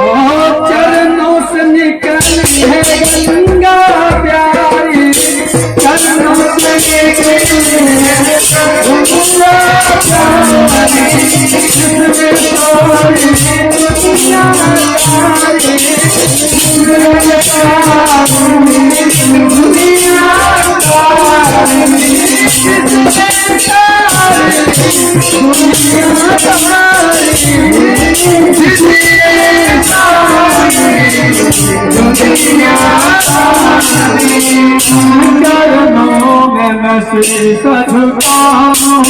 चरणों से निकली है गंगा प्यारी, चरणों से निकली है गंगा प्यारी, जिसमें सारी दुनिया प्यारी, दुनिया चरणों में मैं शीश झुकाऊं,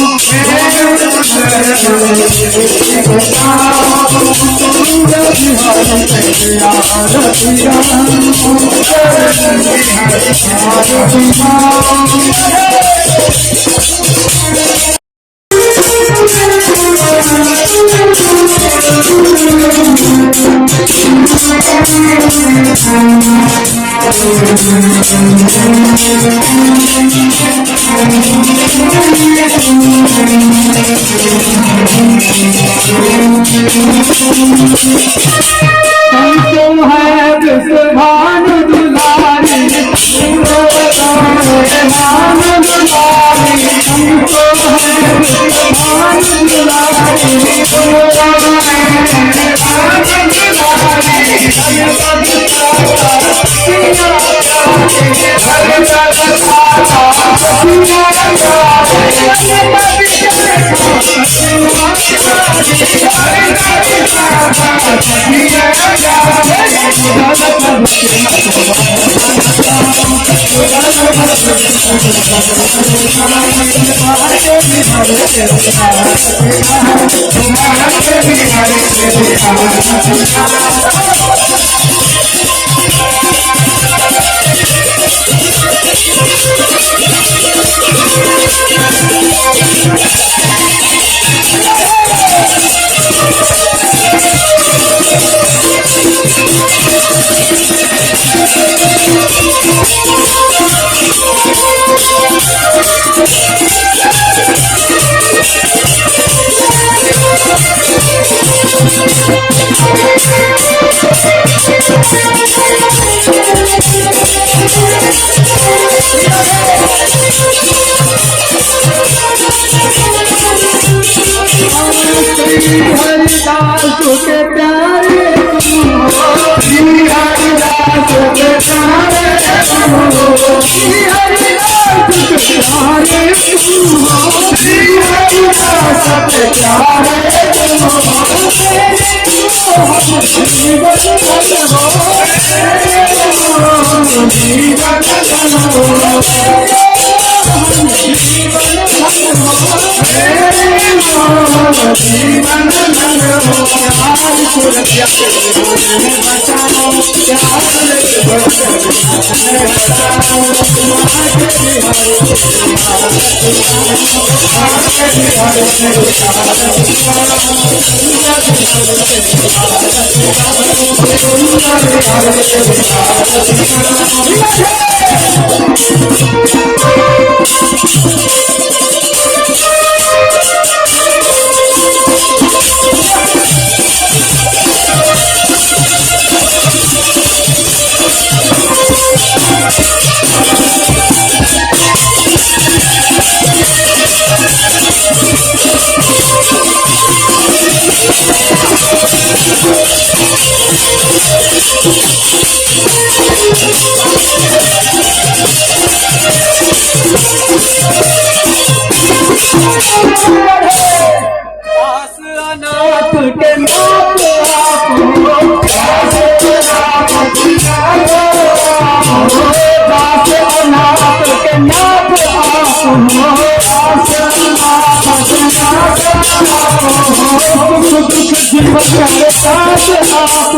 हमको है विश्वभान दुलारी, हमको है विश्वभान दुलारी, हमको है विश्वभान दुलारी, हरिदास के प्यारे तुम हो, हरिदास के प्यारे तुम हो, हरिदास के प्यारे तुम हो, हरिदास के प्यारे तुम हो, जीवन अनाथ के नाथ आप हो, दास अनाथ के नाथ आप हो, दास अनाथ के नाथ आप हो, दास अनाथ के नाथ आप हो। सुख जीवन के साथ आप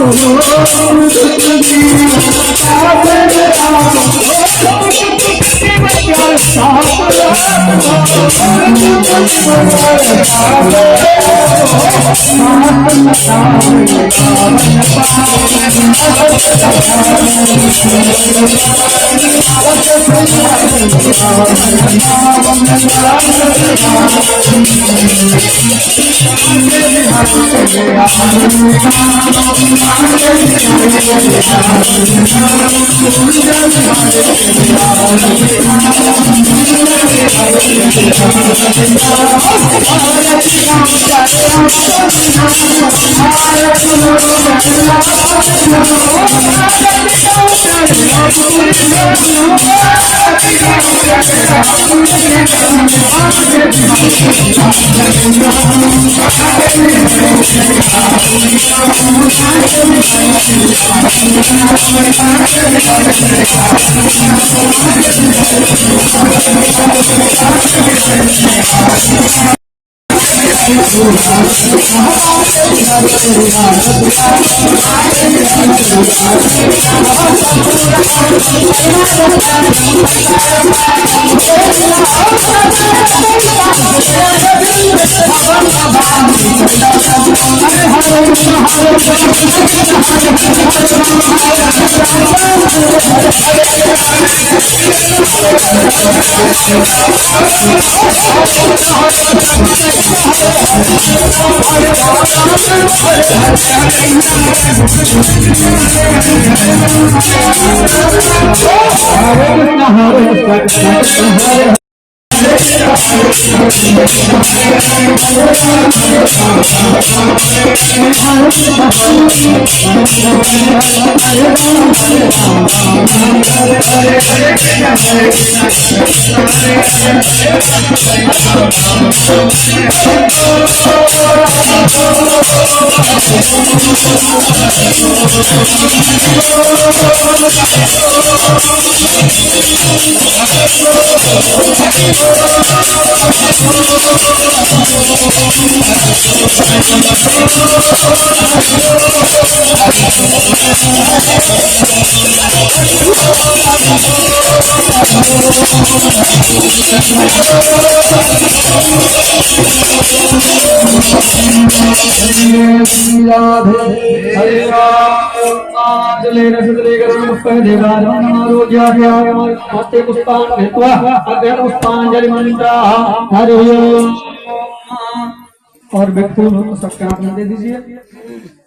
और बिल्कुल सबके हाथ में दे दीजिए।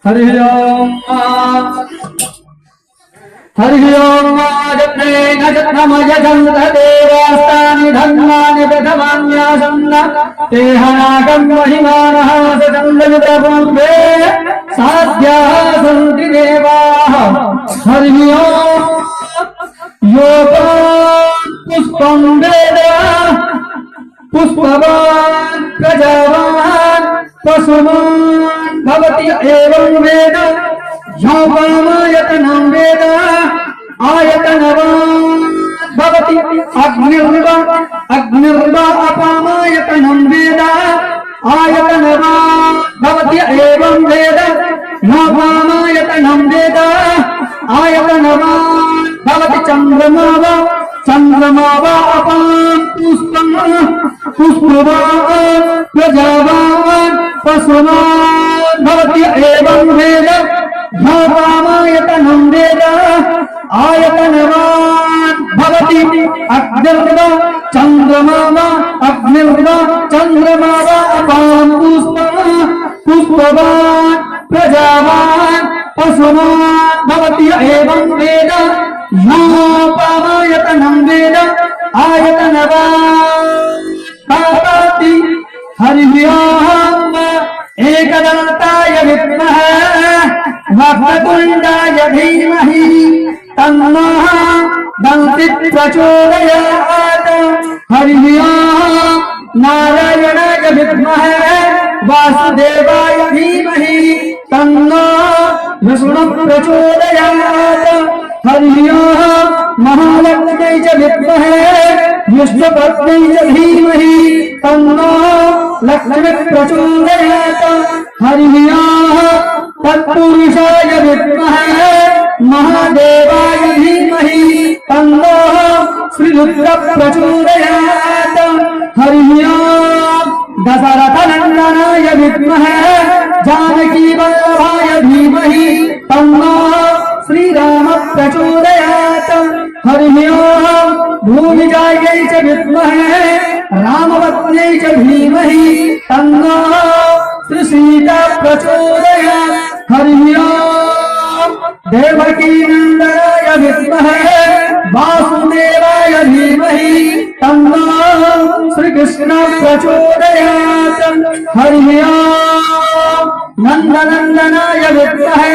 हरि ओम हरि ओम देवास्तानि धर्माणि प्रथमान्यासन्न तेहनागं महिमानः सचन्द्रयुतपूर्वे साध्याः सन्ति देवाः। हरि ओम योगान् पुष्पं वेद पुष्पवान् प्रजावान् पशुमान् भवति एवं वेद योगामायतनं वेद आयतनवान् भवति अग्निर्वा अपामायतनं वेद आयतनवान् भवति एवं वेद योगामायतनं वेद आयतनवान् भवति चंद्रमा वा अपां पुष्पवान् प्रजावान् पशुमान् भवति एवं वेद योगामायतनं वेद आयतनवान् भवति अग्निर्वा चंद्रमा वा अपां पुष्पवान् प्रजावान् पशुमान् भवति एवं वेद योपामायतनं वेद आयतनवान् भवति। हरि ओम एकदन्ताय विद्महे वक्रतुण्डाय धीमहि तन्नो दन्ति प्रचोदयात्। हरि ओम नारायणाय विद्महे वासुदेवाय धीमहि तन्नो विष्णुः प्रचोदयात्। हरि ओम महालक्ष्म्यै च विद्महे विष्णुपत्न्यै च धीमहि तन्नो लक्ष्मी प्रचोदयात् हरिः तत्पुरुषाय विद्महे महादेवाय धीमहि तन्नो श्रीरुद्र प्रचोदयात् हरिः दशरथनन्दनाय विद्महे जानकी वल्लभाय धीमहि तन्नो श्रीराम प्रचोदयात् हरिः भूमिजायै च विद्महे रामपत्न्यै च धीमहि तन्नो श्री सीता प्रचोदयात् हरिः देवकी नन्दनाय विद्महे वासुदेवाय धीमहि तन्नो श्री कृष्ण प्रचोदयात् हरिः नन्दनन्दनाय विद्महे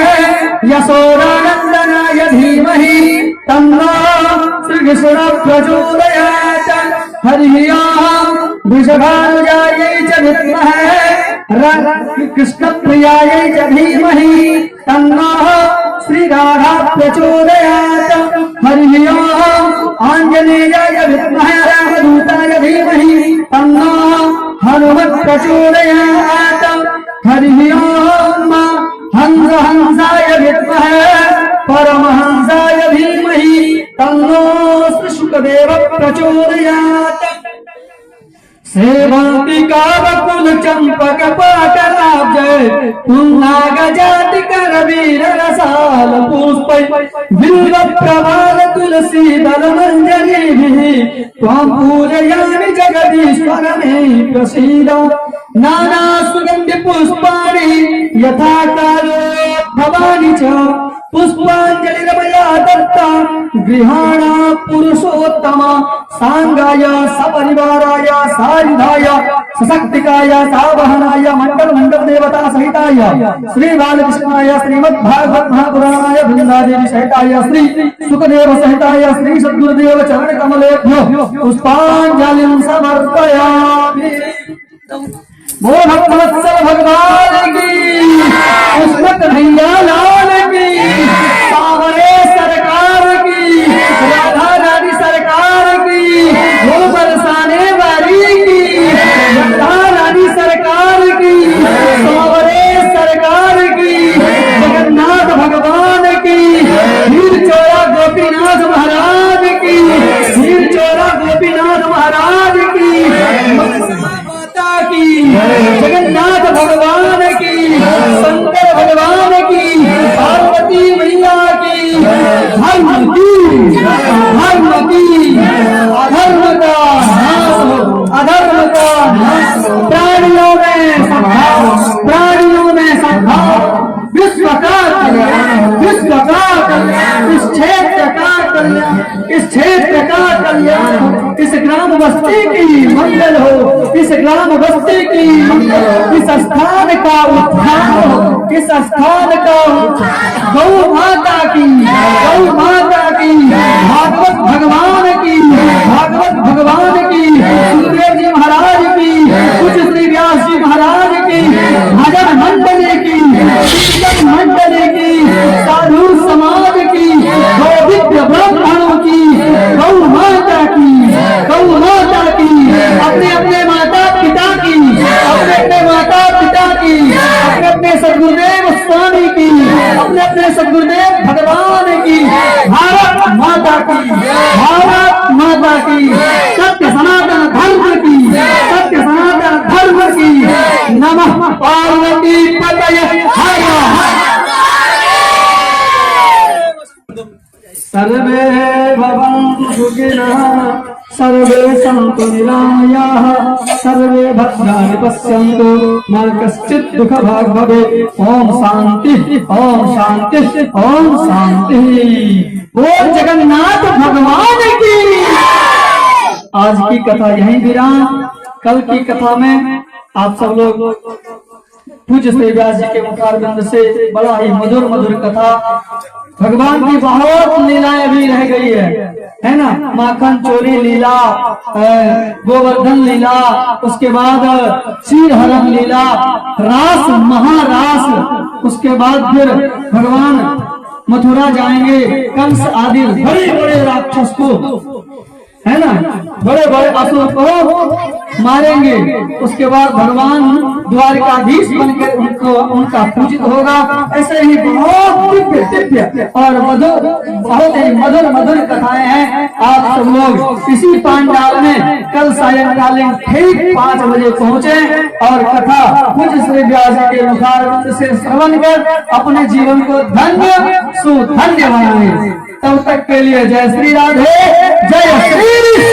यशोदानन्दनाय धीमहि तन्नो श्री कृष्ण प्रचोदयात् हरिः वृषभानुजायै च विद्महे कृष्ण प्रियायै च धीमहि तन्नो श्री राधा प्रचोदयात् हरिः आंजनेयाय विद्महे रामदूताय धीमहि तन्नो हनुमत् प्रचोदयात् हरिः हंसाय विद्महे परमहंसाय धीमहि तन्नो श्री शुकदेव प्रचोदयात् सेवंतिका वकुल चंपक पाटलाब्ज पुन्नाग जाति करवीर रसाल पुष्प बिल्व प्रवाल तुलसी दल मंजरी त्वां पूजयामि जगदीश्वर मे प्रसीद नाना सुगंधि पुष्पाणि यथा कालो भवानि च पुष्पांजलिर्मया दत्ता गृहाणा पुरुषोत्तम सांगाय सपरिवाराय सायुधाय सशक्तिकाय सावहनाय मंडल मंडल देवता सहिताय श्री बालकृष्णाय श्रीमद्भागवत महापुराणाय वृंदादेवी सहिताय श्री सुखदेव सहिताय श्री सद्गुरुदेव चरण कमलेभ्यो पुष्पांजलिं समर्पयामि। बोल भक्तवत्सल भगवान की, उस्मत भैया लाल की, सावरे सरकार की, राधा रानी सरकार की, वो बरसाने वाली की, राधा रानी सरकार की, सावरे सरकार की, जगन्नाथ भगवान की, हीर चोरा गोपीनाथ महाराज की, हीर चोरा गोपीनाथ महाराज की, की जगन्नाथ भगवान की, शंकर भगवान की, पार्वती मैया की, धर्म की, अधर्म का नाश, अधर्म का नाश, प्राणियों में सद्भाव, प्राणियों में सद्भाव, विश्व का कल्याण, विश्व का कल्याण, इस क्षेत्र का कल्याण, इस क्षेत्र का कल्याण, इस ग्राम बस्ती की मंगल हो, इस ग्राम बस्ती की मंगल, इस स्थान का उत्थान हो, इस स्थान का गौ माता की, गौ माता की, भागवत भगवान की, भागवत भगवान की, सुखदेव जी महाराज की, कुछ श्री व्यास जी महाराज की, भजन मंडली की, कीर्तन मंडली की, साधु समाज की, गौविद्य ब्राह्मणों की, गौ माता की, गौ माता की, अपने अपने माता पिता की, अपने अपने माता पिता की, अपने अपने सद्गुरुदेव स्वामी की, अपने अपने सद्गुरुदेव भगवान की, भारत माता की, भारत माता की, सत्य सनातन धर्म की, सत्य सनातन धर्म की, नमः पार्वती पतये हर हर। सर्वे भवन्तु सुखिनः, सर्वे सन्तु निरामयाः, सर्वे भद्राणि पश्यन्तु मा कश्चित् दुःखभाग् भवेत्। ओम शांति, ओम शांति, ओम शांति। बोल जगन्नाथ भगवान की। आज की कथा यहीं विराम। कल की कथा में आप सब लोग पूज्य श्री व्यास जी के मुखारबिंद से बड़ा ही मधुर मधुर कथा, भगवान की बहुत लीलाएं भी रह गई है ना। माखन चोरी लीला, गोवर्धन लीला, उसके बाद क्षीरहरण लीला, रास महारास, उसके बाद फिर भगवान मथुरा जाएंगे, कंस आदि बड़े बड़े राक्षस को, है ना, बड़े बड़े असुर को मारेंगे, उसके बाद भगवान द्वारिकाधीश बनकर उनको उनका पूजित होगा। ऐसे ही बहुत दिव्य दिव्य और मधुर, बहुत ही मधुर मधुर कथाएं हैं। आप सब लोग इसी पांडाल में कल सायंकालीन ठीक 5 बजे पहुंचे और कथा पूज्य श्री व्यास जी के मुखारविंद से श्रवण कर अपने जीवन को धन्य सुधन्य बनाए। तब तक के लिए जय श्री राधे, जय श्री